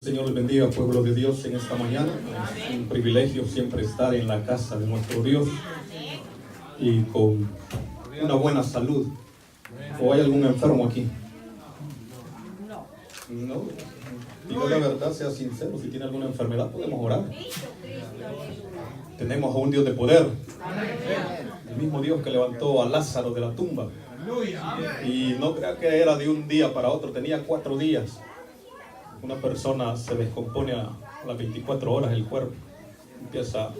Señor les bendiga, pueblo de Dios, en esta mañana. Es un privilegio siempre estar en la casa de nuestro Dios y con una buena salud. ¿O hay algún enfermo aquí? No. Digo la verdad, sea sincero. Si tiene alguna enfermedad, podemos orar. Tenemos a un Dios de poder. El mismo Dios que levantó a Lázaro de la tumba. Y no crea que era de un día para otro, tenía 4 días. Una persona se descompone a las 24 horas el cuerpo, empieza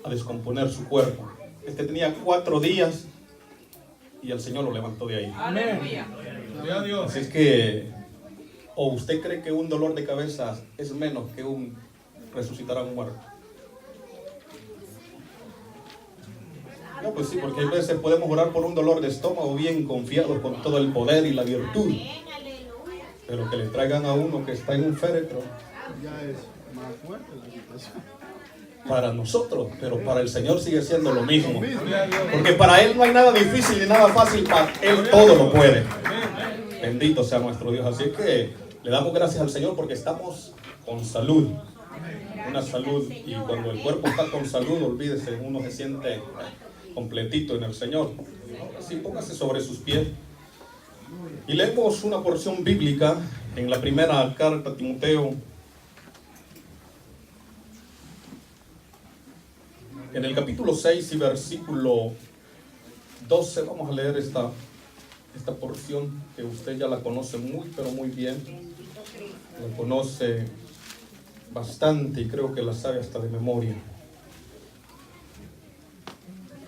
a descomponer su cuerpo. Este tenía 4 días y el Señor lo levantó de ahí. Aleluya. Así es que, o usted cree que un dolor de cabeza es menos que un resucitar a un muerto. No, pues sí, porque a veces podemos orar por un dolor de estómago bien confiados con todo el poder y la virtud. Pero que le traigan a uno que está en un féretro. Ya es más fuerte la situación. Para nosotros, pero para el Señor sigue siendo lo mismo. Porque para Él no hay nada difícil ni nada fácil, para Él todo lo puede. Bendito sea nuestro Dios. Así que le damos gracias al Señor porque estamos con salud. Una salud, y cuando el cuerpo está con salud, olvídese, uno se siente completito en el Señor. Así póngase sobre sus pies. Y leemos una porción bíblica en la primera carta a Timoteo, en el capítulo 6 y versículo 12. Vamos a leer esta porción que usted ya la conoce muy, pero muy bien. La conoce bastante y creo que la sabe hasta de memoria.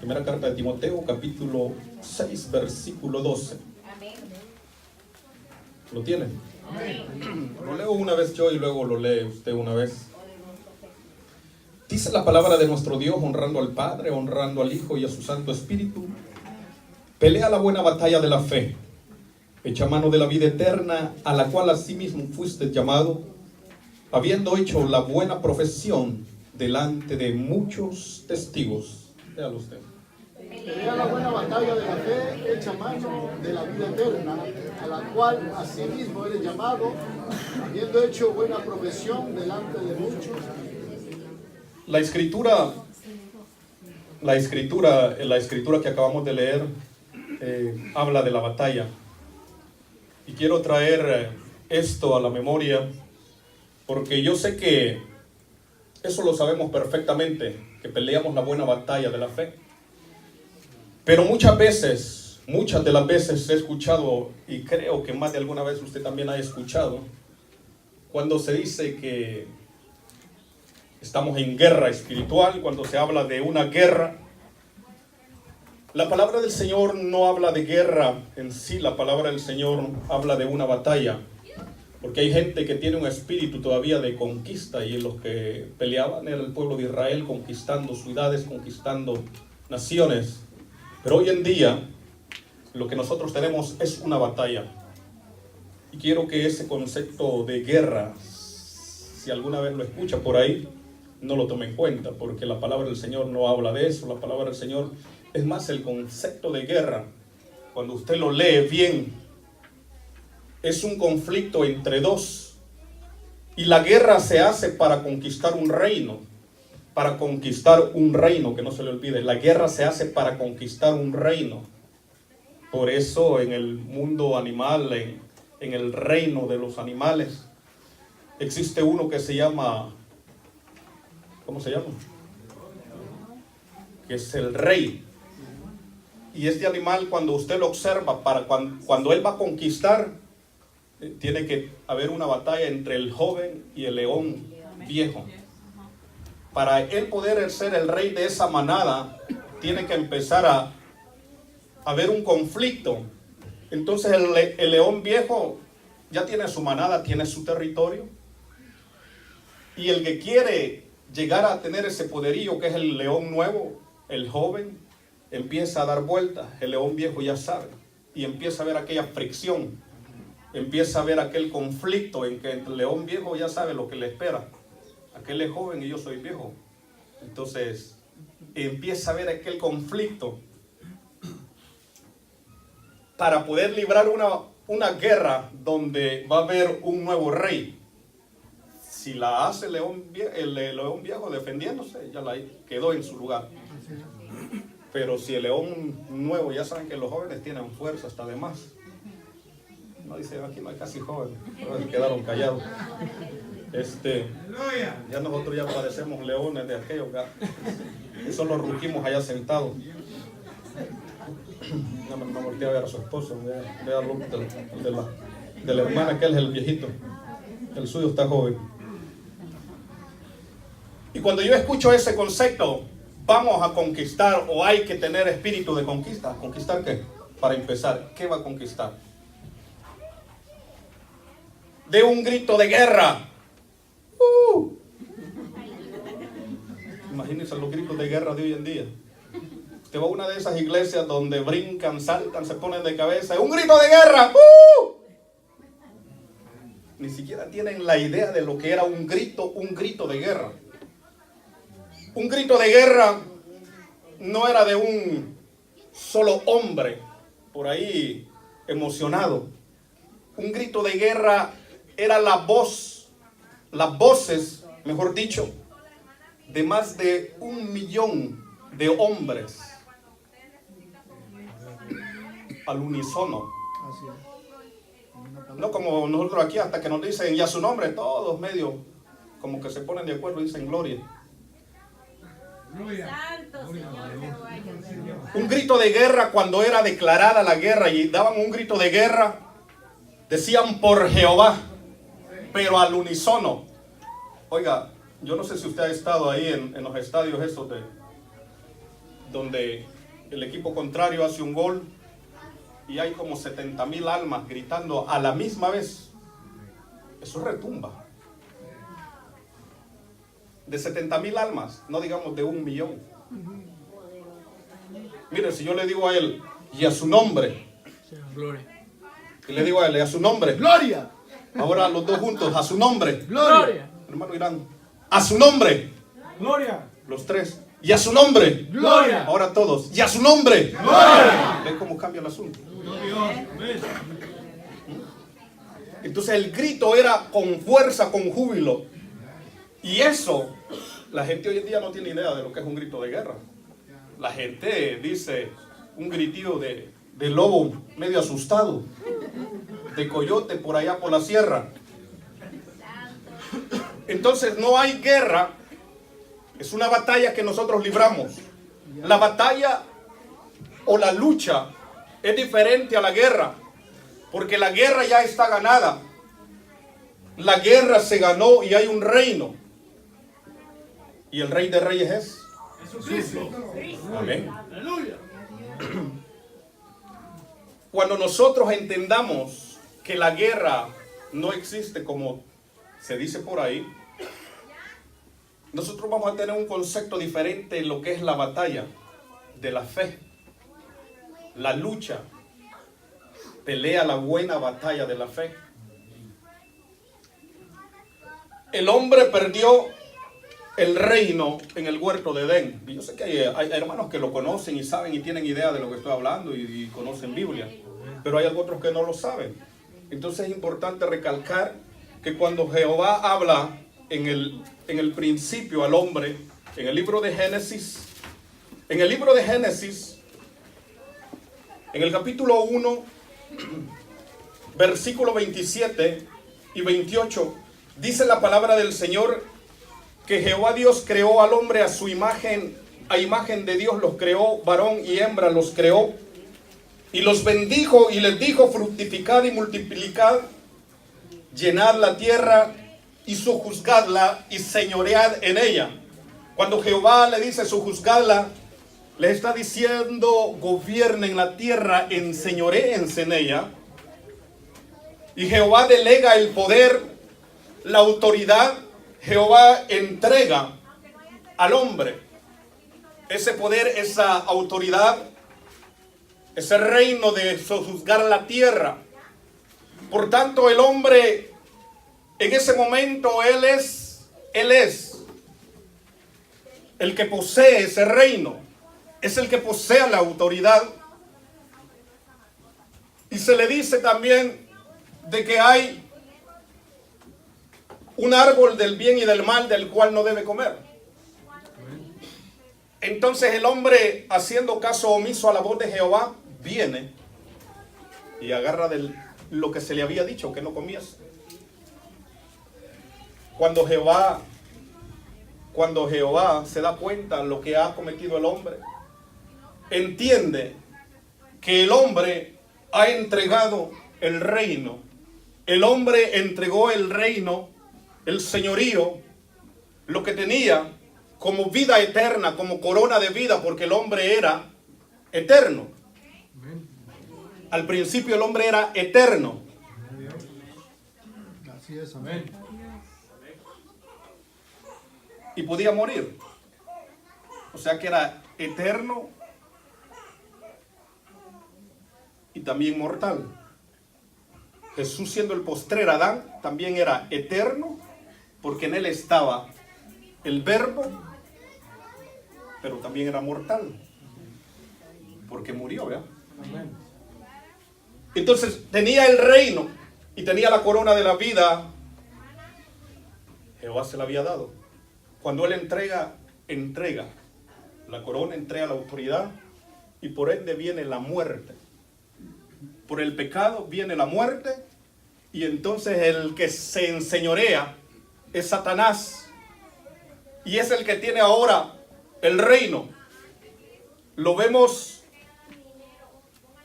Primera carta de Timoteo, capítulo 6, versículo 12. ¿Lo tienen? Lo leo una vez yo y luego lo lee usted una vez. Dice la palabra de nuestro Dios, honrando al Padre, honrando al Hijo y a su Santo Espíritu. Pelea la buena batalla de la fe, echa mano de la vida eterna, a la cual asimismo fuiste llamado, habiendo hecho la buena profesión delante de muchos testigos. Léalo usted. Pelea la buena batalla de la fe, echa mano de la vida eterna, a la cual asimismo eres llamado, habiendo hecho buena profesión delante de muchos. La escritura que acabamos de leer habla de la batalla. Y quiero traer esto a la memoria, porque yo sé que eso lo sabemos perfectamente, que peleamos la buena batalla de la fe. Pero muchas de las veces he escuchado, y creo que más de alguna vez usted también ha escuchado, cuando se dice que estamos en guerra espiritual, cuando se habla de una guerra. La palabra del Señor no habla de guerra en sí, la palabra del Señor habla de una batalla. Porque hay gente que tiene un espíritu todavía de conquista, y los que peleaban era el pueblo de Israel, conquistando ciudades, conquistando naciones. Pero hoy en día lo que nosotros tenemos es una batalla. Y quiero que ese concepto de guerra, si alguna vez lo escucha por ahí, no lo tome en cuenta, porque la palabra del Señor no habla de eso. La palabra del Señor es más el concepto de guerra. Cuando usted lo lee bien, es un conflicto entre dos. Y la guerra se hace para conquistar un reino. Para conquistar un reino, que no se le olvide. La guerra se hace para conquistar un reino. Por eso en el mundo animal, en el reino de los animales, existe uno que se llama, ¿cómo se llama? Que es el rey. Y este animal, cuando usted lo observa, cuando él va a conquistar, tiene que haber una batalla entre el joven y el león viejo. Para él poder ser el rey de esa manada, tiene que empezar a haber un conflicto. Entonces el león viejo ya tiene su manada, tiene su territorio. Y el que quiere llegar a tener ese poderío, que es el león nuevo, el joven, empieza a dar vueltas. El león viejo ya sabe. Y empieza a ver aquella fricción. Empieza a ver aquel conflicto en que el león viejo ya sabe lo que le espera. Aquel es joven y yo soy viejo. Entonces empieza a ver aquel conflicto para poder librar una guerra donde va a haber un nuevo rey. si la hace el león viejo defendiéndose, ya la quedó en su lugar. Pero si el león nuevo, ya saben que los jóvenes tienen fuerza hasta de más. No dicen, aquí no hay casi jóvenes, pero quedaron callados. Ya nosotros ya parecemos leones de aquellos, que solo rugimos allá sentados. No volteé a ver a su esposo, vea al look de la hermana, que él es el viejito, el suyo está joven. Y cuando yo escucho ese concepto, vamos a conquistar, o hay que tener espíritu de conquista. ¿Conquistar qué? Para empezar, ¿qué va a conquistar? De un grito de guerra. Imagínense los gritos de guerra de hoy en día. Usted va a una de esas iglesias donde brincan, saltan, se ponen de cabeza. ¡Un grito de guerra! Ni siquiera tienen la idea de lo que era un grito de guerra. Un grito de guerra no era de un solo hombre por ahí emocionado. Un grito de guerra era la voz, las voces, mejor dicho, de más de 1 millón de hombres al unísono. No como nosotros aquí, hasta que nos dicen ya su nombre, todos medio como que se ponen de acuerdo y dicen gloria. Un grito de guerra, cuando era declarada la guerra y daban un grito de guerra, decían por Jehová, pero al unísono. Oiga, yo no sé si usted ha estado ahí en los estadios esos donde el equipo contrario hace un gol y hay como 70,000 almas gritando a la misma vez. Eso retumba. De 70,000 almas, no digamos de 1 millón. Mire, si yo le digo a él y a su nombre, y le digo a él y a su nombre, ¡Gloria! Ahora los dos juntos, a su nombre, ¡Gloria! hermano Irán, a su nombre, ¡Gloria! los tres, y a su nombre, ¡Gloria! ahora todos, y a su nombre, ¡Gloria! ¿ven cómo cambia el asunto? Entonces el grito era con fuerza, con júbilo. Y eso, la gente hoy en día no tiene idea de lo que es un grito de guerra. La gente dice un gritillo de lobo medio asustado, de coyote por allá por la sierra. Entonces no hay guerra, es una batalla que nosotros libramos. La batalla o la lucha es diferente a la guerra, porque la guerra ya está ganada. La guerra se ganó y hay un reino. Y el Rey de Reyes es Jesucristo. Amén. Aleluya. Cuando nosotros entendamos que la guerra no existe como se dice por ahí, nosotros vamos a tener un concepto diferente en lo que es la batalla de la fe, la lucha, pelea la buena batalla de la fe. El hombre perdió el reino en el huerto de Edén. Y yo sé que hay hermanos que lo conocen y saben y tienen idea de lo que estoy hablando y conocen Biblia, pero hay otros que no lo saben. Entonces es importante recalcar que cuando Jehová habla en el principio al hombre, en el libro de Génesis, en el capítulo 1, versículo 27 y 28, dice la palabra del Señor que Jehová Dios creó al hombre a su imagen, a imagen de Dios los creó, varón y hembra los creó, y los bendijo y les dijo: fructificad y multiplicad, llenad la tierra y sojuzgadla y señoread en ella. Cuando Jehová le dice sojuzgadla, le está diciendo gobiernen la tierra, enseñoréense en ella. Y Jehová delega el poder, la autoridad. Jehová entrega al hombre ese poder, esa autoridad, ese reino de sojuzgar la tierra. Por tanto, el hombre en ese momento, él es el que posee ese reino, es el que posee la autoridad. Y se le dice también de que hay un árbol del bien y del mal del cual no debe comer. Entonces el hombre, haciendo caso omiso a la voz de Jehová, viene y agarra lo que se le había dicho, que no comiese. Cuando Jehová se da cuenta de lo que ha cometido el hombre, entiende que el hombre ha entregado el reino. El hombre entregó el reino, el señorío, lo que tenía como vida eterna, como corona de vida, porque el hombre era eterno. Al principio el hombre era eterno. Así es, amén. Y podía morir. O sea que era eterno y también mortal. Jesús, siendo el postrer Adán, también era eterno, porque en él estaba el verbo, pero también era mortal, porque murió, ¿verdad? Entonces tenía el reino y tenía la corona de la vida. Jehová se la había dado. Cuando él entrega la corona, entrega la autoridad, y por ende viene la muerte. Por el pecado viene la muerte, y entonces el que se enseñorea es Satanás, y es el que tiene ahora el reino. Lo vemos,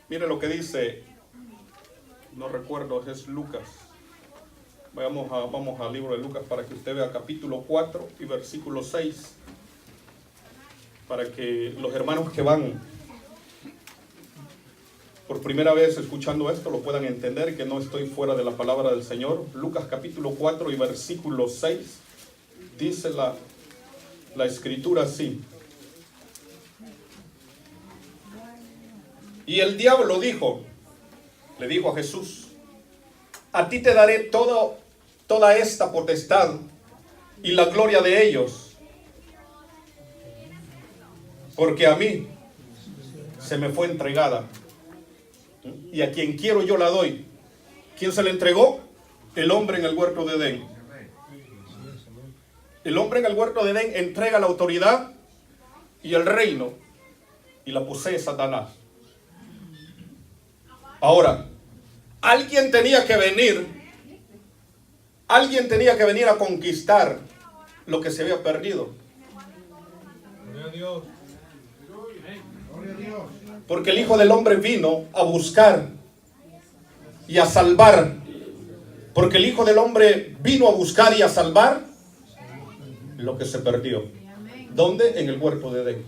mire lo que dice, no recuerdo, es Lucas. Vamos al libro de Lucas para que usted vea capítulo 4 y versículo 6, para que los hermanos que van por primera vez escuchando esto lo puedan entender, que no estoy fuera de la palabra del Señor. Lucas capítulo 4 y versículo 6, dice la escritura así: y el diablo le dijo a Jesús: a ti te daré toda esta potestad y la gloria de ellos, porque a mí se me fue entregada, y a quien quiero yo la doy. ¿Quién se le entregó? El hombre en el huerto de Edén. El hombre en el huerto de Edén entrega la autoridad y el reino, y la posee Satanás. Ahora, alguien tenía que venir a conquistar lo que se había perdido. Porque el Hijo del Hombre vino a buscar y a salvar. Porque el Hijo del Hombre vino a buscar y a salvar lo que se perdió. ¿Dónde? En el huerto de Edén.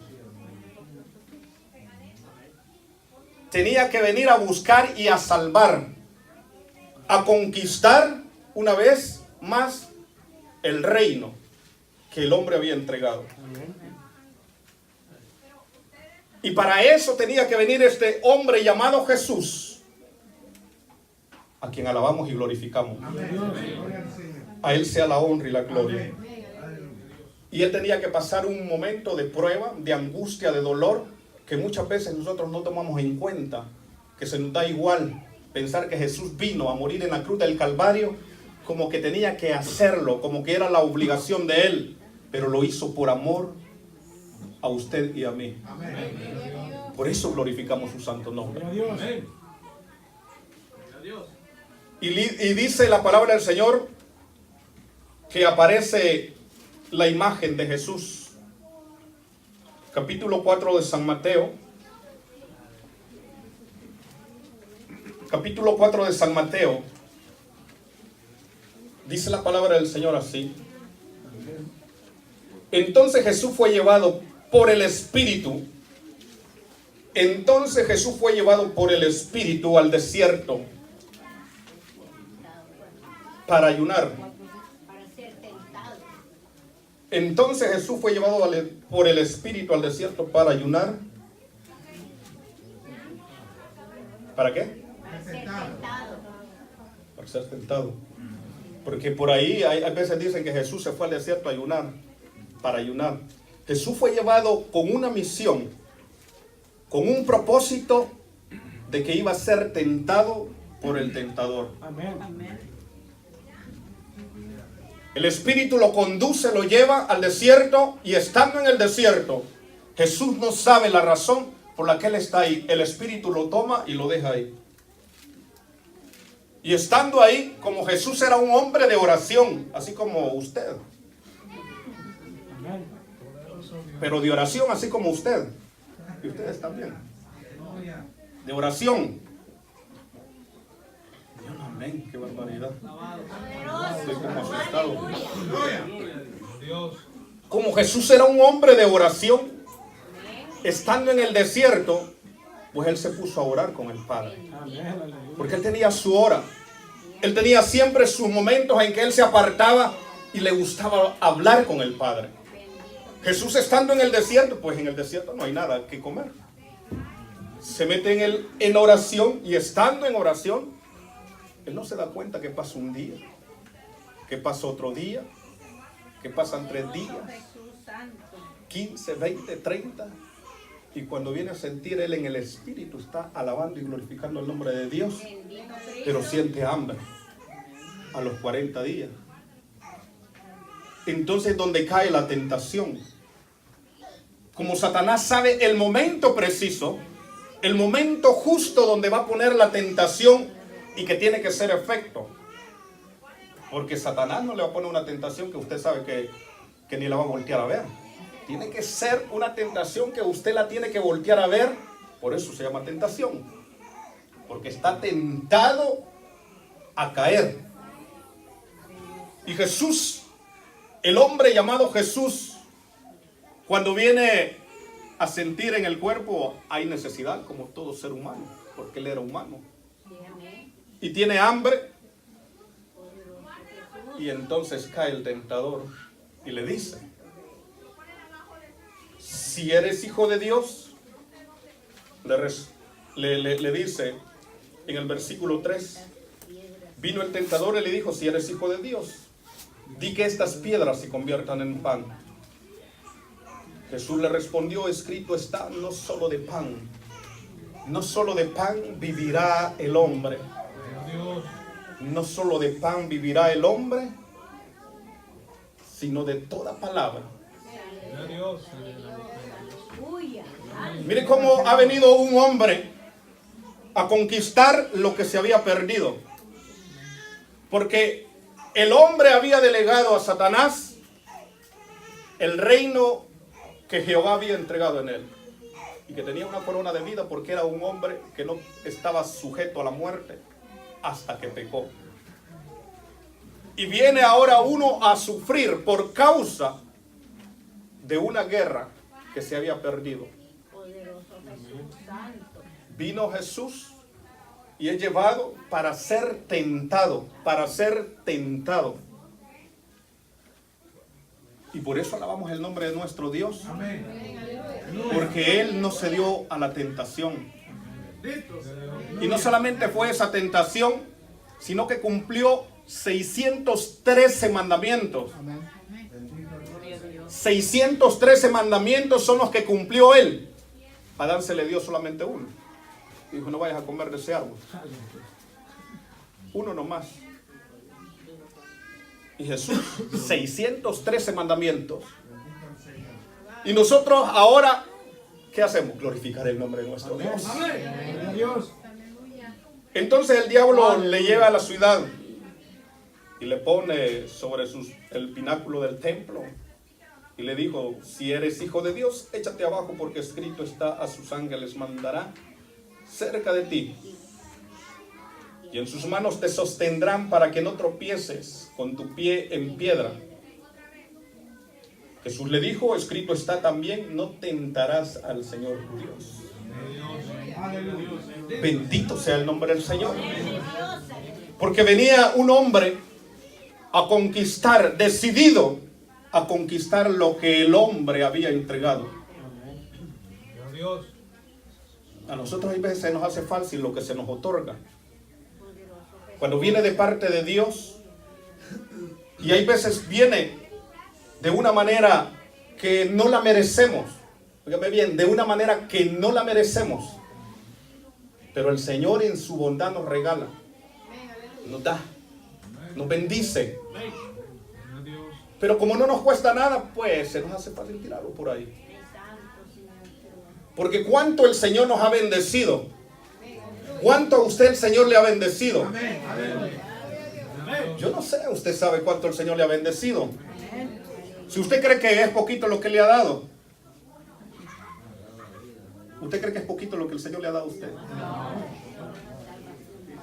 Tenía que venir a buscar y a salvar, a conquistar una vez más el reino que el hombre había entregado. Y para eso tenía que venir este hombre llamado Jesús, a quien alabamos y glorificamos. A él sea la honra y la gloria. Y él tenía que pasar un momento de prueba, de angustia, de dolor, que muchas veces nosotros no tomamos en cuenta, que se nos da igual pensar que Jesús vino a morir en la cruz del Calvario como que tenía que hacerlo, como que era la obligación de él, pero lo hizo por amor a usted y a mí. Por eso glorificamos su santo nombre. Y dice la palabra del Señor que aparece la imagen de Jesús. Capítulo 4 de San Mateo. Capítulo 4 de San Mateo. Dice la palabra del Señor así: entonces Jesús fue llevado por el Espíritu. Entonces Jesús fue llevado por el Espíritu al desierto para ayunar. Entonces Jesús fue llevado por el Espíritu al desierto para ayunar. ¿Para qué? Para ser tentado. Porque por ahí hay veces dicen que Jesús se fue al desierto a ayunar, para ayunar. Jesús fue llevado con una misión, con un propósito de que iba a ser tentado por el tentador. Amén. El Espíritu lo conduce, lo lleva al desierto, y estando en el desierto, Jesús no sabe la razón por la que Él está ahí. El Espíritu lo toma y lo deja ahí. Y estando ahí, como Jesús era un hombre de oración, así como usted. Pero de oración así como usted. Y ustedes también. De oración. Amén, qué barbaridad. Estoy como asustado. Como Jesús era un hombre de oración, estando en el desierto, pues Él se puso a orar con el Padre. Porque Él tenía su hora. Él tenía siempre sus momentos en que Él se apartaba y le gustaba hablar con el Padre. Jesús estando en el desierto, pues en el desierto no hay nada que comer. Se mete en oración, y estando en oración, Él no se da cuenta que pasa un día, que pasa otro día, que pasan 3 días, 15, 20, 30. Y cuando viene a sentir, Él en el Espíritu está alabando y glorificando el nombre de Dios, pero siente hambre a los 40 días. Entonces, donde cae la tentación. Como Satanás sabe el momento preciso, el momento justo donde va a poner la tentación y que tiene que ser efecto. Porque Satanás no le va a poner una tentación que usted sabe que ni la va a voltear a ver. Tiene que ser una tentación que usted la tiene que voltear a ver. Por eso se llama tentación. Porque está tentado a caer. Y Jesús, el hombre llamado Jesús, cuando viene a sentir en el cuerpo, hay necesidad como todo ser humano, porque Él era humano. Y tiene hambre. Y entonces cae el tentador y le dice: si eres hijo de Dios, le dice en el versículo 3, vino el tentador y le dijo: si eres hijo de Dios, di que estas piedras se conviertan en pan. Jesús le respondió: escrito está, no solo de pan vivirá el hombre. No solo de pan vivirá el hombre, sino de toda palabra. Mire cómo ha venido un hombre a conquistar lo que se había perdido. Porque el hombre había delegado a Satanás el reino que Jehová había entregado en él. Y que tenía una corona de vida porque era un hombre que no estaba sujeto a la muerte hasta que pecó. Y viene ahora uno a sufrir por causa de una guerra que se había perdido. Vino Jesús y es llevado para ser tentado, Y por eso alabamos el nombre de nuestro Dios. Porque Él no se dio a la tentación. Y no solamente fue esa tentación, sino que cumplió 613 mandamientos. 613 mandamientos son los que cumplió Él. Para dársele a Dios solamente uno. Dijo: no vayas a comer de ese árbol. Uno nomás. Y Jesús, 613 mandamientos. Y nosotros ahora, ¿qué hacemos? Glorificar el nombre de nuestro Dios. Entonces el diablo le lleva a la ciudad y le pone sobre el pináculo del templo. Y le dijo: si eres hijo de Dios, échate abajo, porque escrito está: a sus ángeles mandará cerca de ti, y en sus manos te sostendrán para que no tropieces con tu pie en piedra. Jesús le dijo: escrito está también: no tentarás al Señor tu Dios. Bendito sea el nombre del Señor. Porque venía un hombre a conquistar, decidido a conquistar lo que el hombre había entregado. A nosotros hay veces se nos hace fácil lo que se nos otorga. Cuando viene de parte de Dios, y hay veces viene de una manera que no la merecemos. Óigame bien, de una manera que no la merecemos. Pero el Señor en su bondad nos regala, nos da, nos bendice. Pero como no nos cuesta nada, pues se nos hace fácil tirarlo por ahí. Porque cuánto el Señor nos ha bendecido. ¿Cuánto a usted el Señor le ha bendecido? Yo no sé, usted sabe cuánto el Señor le ha bendecido. Si usted cree que es poquito lo que le ha dado, ¿usted cree que es poquito lo que el Señor le ha dado a usted?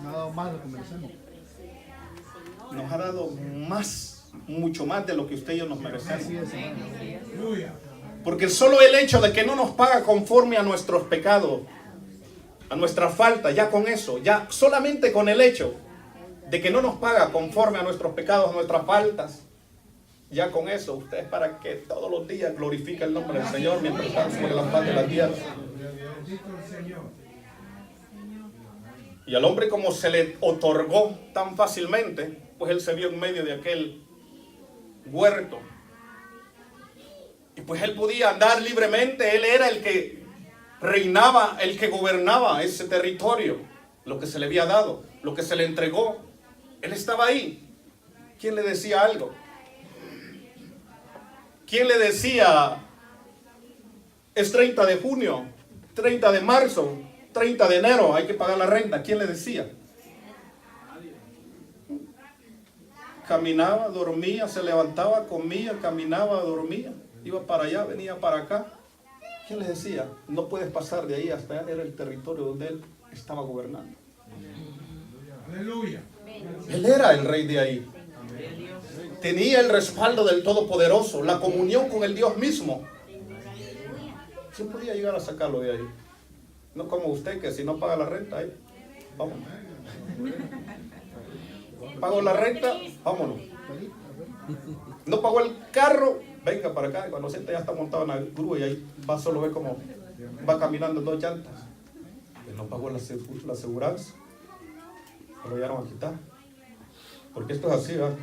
Me ha dado más de lo que merecemos. Nos ha dado más, mucho más de lo que usted y yo nos merecemos. Porque solo el hecho de que no nos paga conforme a nuestros pecados, a nuestra falta, ya con eso, ya solamente con el hecho de que no nos paga conforme a nuestros pecados, a nuestras faltas, ya con eso, usted es para que todos los días glorifique el nombre del Señor mientras está sobre la faz de la tierra. Y al hombre, como se le otorgó tan fácilmente, pues él se vio en medio de aquel huerto. Y pues él podía andar libremente, él era el que reinaba, el que gobernaba ese territorio, lo que se le había dado, lo que se le entregó. Él estaba ahí. ¿Quién le decía algo? ¿Quién le decía, es 30 de junio, 30 de marzo, 30 de enero, hay que pagar la renta? ¿Quién le decía? Caminaba, dormía, se levantaba, comía, caminaba, dormía, iba para allá, venía para acá. ¿Quién le decía? No puedes pasar de ahí hasta allá. Era el territorio donde él estaba gobernando. Aleluya. Él era el rey de ahí. Tenía el respaldo del Todopoderoso, la comunión con el Dios mismo. ¿Quién podía llegar a sacarlo de ahí? No como usted, que si no paga la renta, ahí, vámonos. Pagó la renta, vámonos. No pagó el carro, venga para acá. Y cuando siente ya está montado en la grúa y ahí va, solo ve como va caminando en 2 llantas. Él no pagó la aseguranza. Se lo llegaron a quitar. Porque esto es así, ¿verdad?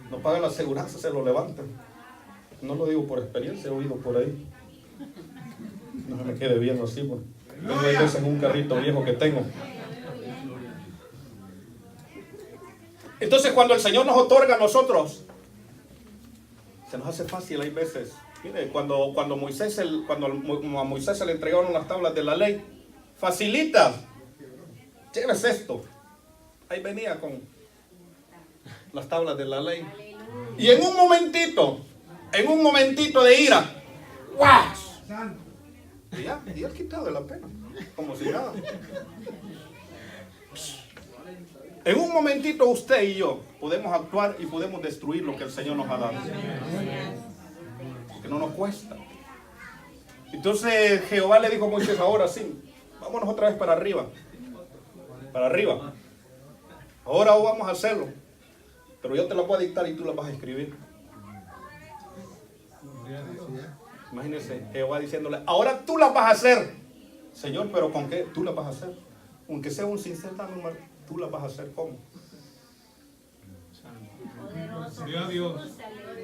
No paga la aseguranza, se lo levantan. No lo digo por experiencia, he oído por ahí. No se me quede viendo así, porque tengo a veces en un carrito viejo que tengo. Entonces, cuando el Señor nos otorga a nosotros, se nos hace fácil. Hay veces, mire, cuando a Moisés se le entregaron las tablas de la ley, facilita, llévese esto. Ahí venía con las tablas de la ley. Y en un momentito de ira, ¡guau! Y ya quitado de la pena, como si nada. En un momentito usted y yo podemos actuar y podemos destruir lo que el Señor nos ha dado. Que no nos cuesta. Entonces Jehová le dijo a Moisés, ahora sí, vámonos otra vez para arriba. Para arriba. Ahora vamos a hacerlo. Pero yo te la voy a dictar y tú la vas a escribir. Imagínense Jehová diciéndole, ahora tú la vas a hacer. Señor, pero ¿con qué? Tú la vas a hacer. Aunque sea un sincero número, tú la vas a hacer. ¿Cómo?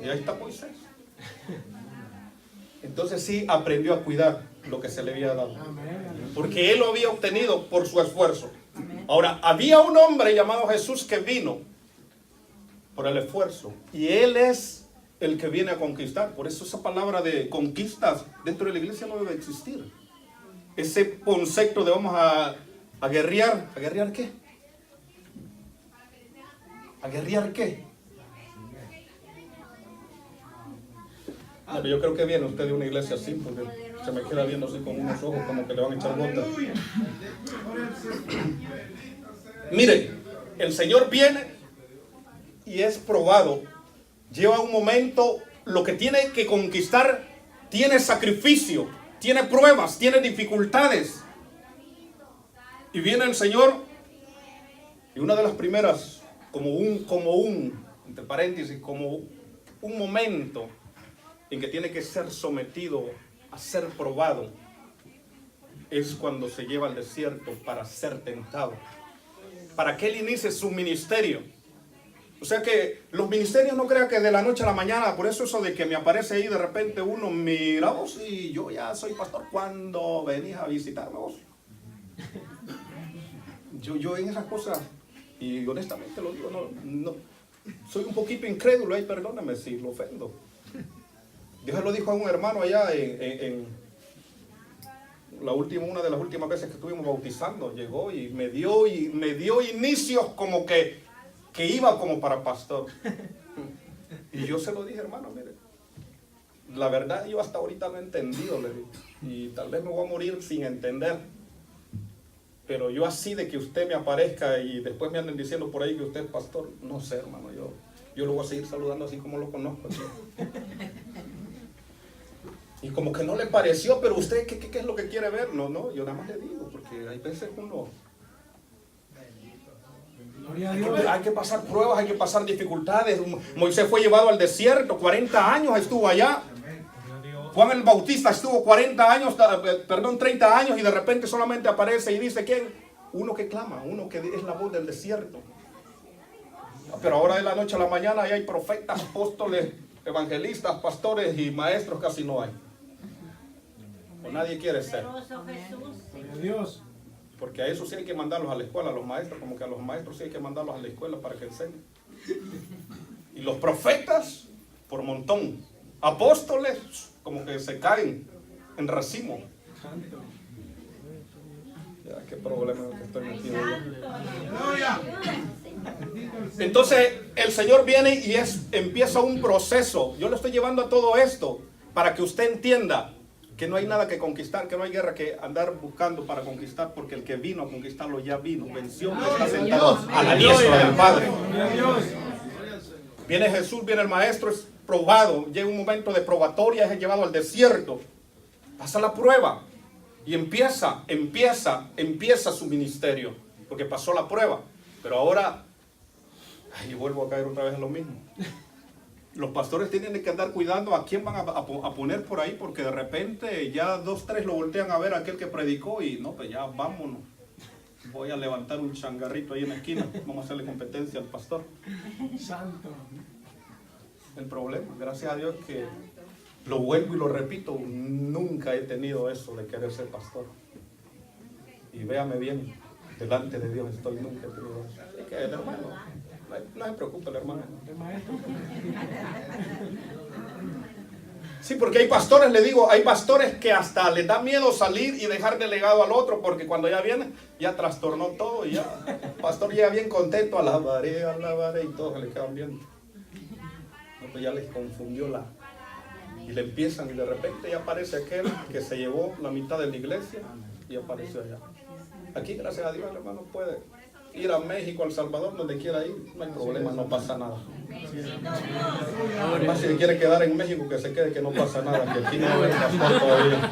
Y ahí está Moisés. Entonces sí aprendió a cuidar lo que se le había dado. Porque él lo había obtenido por su esfuerzo. Ahora, había un hombre llamado Jesús que vino por el esfuerzo. Y él es el que viene a conquistar. Por eso esa palabra de conquistas dentro de la iglesia no debe existir. Ese concepto de vamos a guerrear. ¿A guerrear qué? ¿A guerrear qué? Pero yo creo que viene usted de una iglesia así, porque se me queda viendo así con unos ojos como que le van a echar gotas. Mire, el Señor viene y es probado. Lleva un momento, lo que tiene que conquistar tiene sacrificio, tiene pruebas, tiene dificultades. Y viene el Señor y una de las primeras, entre paréntesis, como un momento en que tiene que ser sometido a ser probado, es cuando se lleva al desierto para ser tentado, para que él inicie su ministerio. O sea que los ministerios no crean que de la noche a la mañana, por eso de que me aparece ahí de repente uno, mira vos, y yo ya soy pastor, cuando venís a visitarme vos. Yo en esas cosas, y honestamente lo digo, soy un poquito incrédulo, ay, perdóname si lo ofendo. Dios se lo dijo a un hermano allá en una de las últimas veces que estuvimos bautizando. Llegó y me dio inicios como que iba como para pastor. Y yo se lo dije, hermano, mire, la verdad yo hasta ahorita no he entendido, le dije, y tal vez me voy a morir sin entender. Pero yo así de que usted me aparezca y después me anden diciendo por ahí que usted es pastor, no sé, hermano, yo lo voy a seguir saludando así como lo conozco. Así. Y como que no le pareció, pero usted, ¿qué es lo que quiere ver? No, yo nada más le digo, porque hay veces uno... Hay que pasar pruebas, hay que pasar dificultades. Moisés fue llevado al desierto, 40 años estuvo allá. Juan el Bautista estuvo 30 años y de repente solamente aparece y dice, ¿quién? Uno que clama, uno que es la voz del desierto. Pero ahora de la noche a la mañana ya hay profetas, apóstoles, evangelistas, pastores y maestros, casi no hay. O nadie quiere ser. Dios. Porque a eso sí hay que mandarlos a la escuela, a los maestros, como que a los maestros sí hay que mandarlos a la escuela para que enseñen. Y los profetas, por montón. Apóstoles, como que se caen en racimo. Ya, qué problema es el que estoy metido yo. Entonces, el Señor viene y empieza un proceso. Yo le estoy llevando a todo esto para que usted entienda que no hay nada que conquistar, que no hay guerra que andar buscando para conquistar, porque el que vino a conquistarlo ya vino, venció, está sentado a la diestra del Padre. Viene Jesús, viene el Maestro, es probado, llega un momento de probatoria, es llevado al desierto, pasa la prueba y empieza su ministerio, porque pasó la prueba, pero ahora, vuelvo a caer otra vez en lo mismo. Los pastores tienen que andar cuidando a quién van a poner por ahí, porque de repente ya 2, 3 lo voltean a ver a aquel que predicó y no, pues ya vámonos. Voy a levantar un changarrito ahí en la esquina, vamos a hacerle competencia al pastor. Santo. El problema, gracias a Dios que lo vuelvo y lo repito, nunca he tenido eso de querer ser pastor. Y véame bien, delante de Dios nunca he tenido eso. Así que el hermano, no se preocupe el hermano. Sí, porque hay pastores, le digo, hay pastores que hasta les da miedo salir y dejar delegado al otro, porque cuando ya viene, ya trastornó todo y ya el pastor llega bien contento, alabaré, y todos se le quedan viendo. No, pues ya les confundió y le empiezan y de repente ya aparece aquel que se llevó la mitad de la iglesia y apareció allá. Aquí, gracias a Dios, el hermano puede ir a México, a El Salvador, donde quiera ir, no hay problema, no pasa nada. Además, si quiere quedar en México, que se quede, que no pasa nada, que aquí no hay pastor todavía.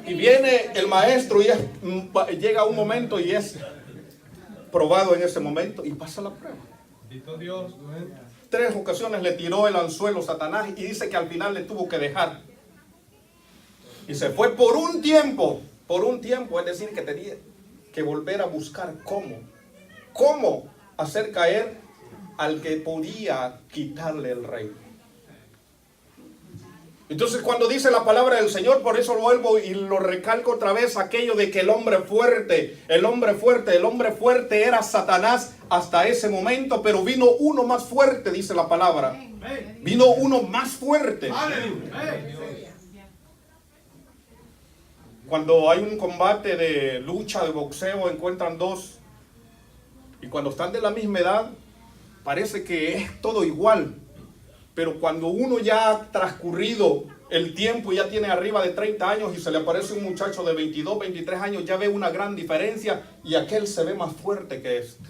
Y viene el maestro y llega un momento y es probado en ese momento y pasa la prueba. 3 ocasiones le tiró el anzuelo Satanás y dice que al final le tuvo que dejar. Y se fue por un tiempo, es decir, que tenía que volver a buscar cómo hacer caer al que podía quitarle el reino. Entonces cuando dice la palabra del Señor, por eso vuelvo y lo recalco otra vez, aquello de que el hombre fuerte era Satanás hasta ese momento, pero vino uno más fuerte, dice la palabra. Vino uno más fuerte. Cuando hay un combate de lucha, de boxeo, encuentran 2. Y cuando están de la misma edad, parece que es todo igual. Pero cuando uno ya ha transcurrido el tiempo, ya tiene arriba de 30 años y se le aparece un muchacho de 22, 23 años, ya ve una gran diferencia y aquel se ve más fuerte que este.